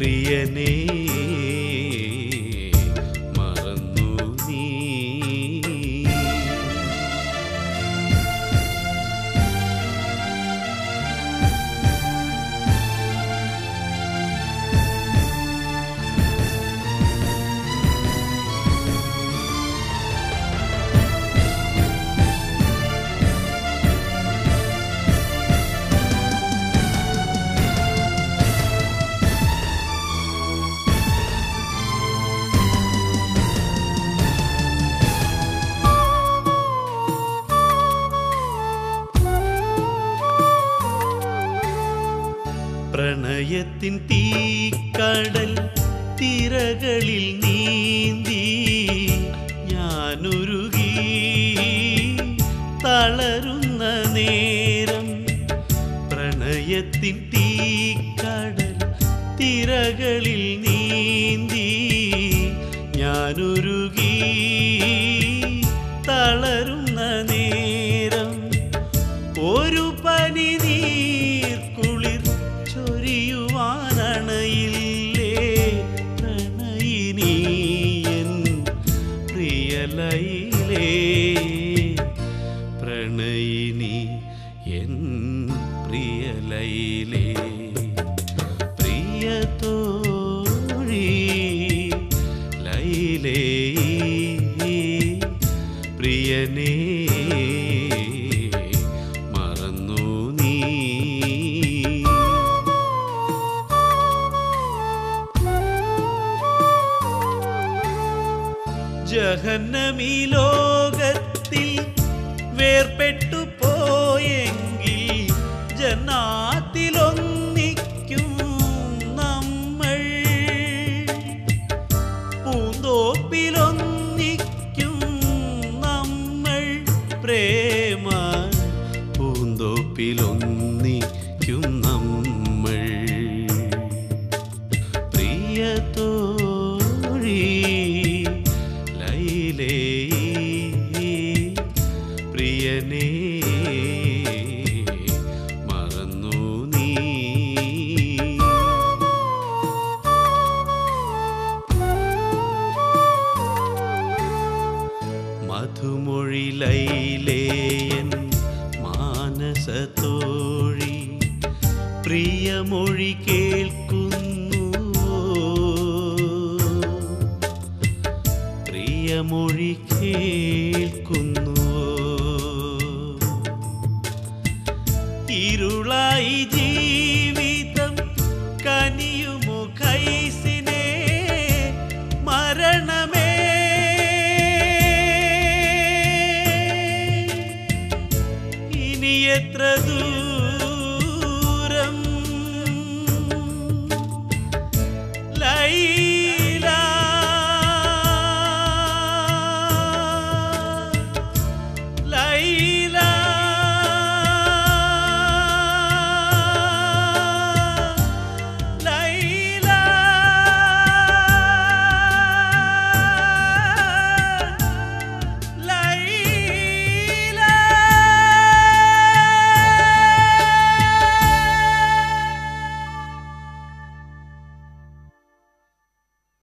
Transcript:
പ്രിയനേ മറന്നു നീ. പ്രണയത്തിൻ തീക്കടൽ തിരകളിൽ നീന്തി ഞാനുരുകി തളരുന്ന നേരം. പ്രണയത്തിൻ തീക്കടൽ തിരകളിൽ നീന്തി ഞാനുരുകി തളരുന്ന നേരം. ഒരു പനി നീർക്കുളിർ ചൊരിയുവാനണയില്ലേ പ്രണയിനിയൻ പ്രിയലയിലേ. പ്രണയിനി എൻ പ്രിയലയിലേ. പ്രിയതോഴി ലൈലേ പ്രിയനേ മറന്നു നീ. ജഹന്നമീ ലോകത്തിൽ വേർപെട്ടു പോയെങ്കിൽ ജന്നാത്തിലൊന്നിക്കും നമ്മൾ. പൂന്തോപ്പിലൊന്നിക്കും നമ്മൾ പ്രേമ. പൂന്തോപ്പിലൊന്നിക്കും നമ്മൾ. പ്രിയതോഴി ലൈലേ പ്രിയനേ മറന്നു നീ. മധുമൊഴി ലൈലേയൻ മാനസതോഴി പ്രിയമൊഴി കേൾക്കുന്നു. പ്രിയമൊഴി കേൾക്കുന്നു. ഇരുളായി ജീവിതം കനിയുമോ കൈസിനെ മരണമേ. ഇനി എത്ര ദൂരം ലൈല ലൈല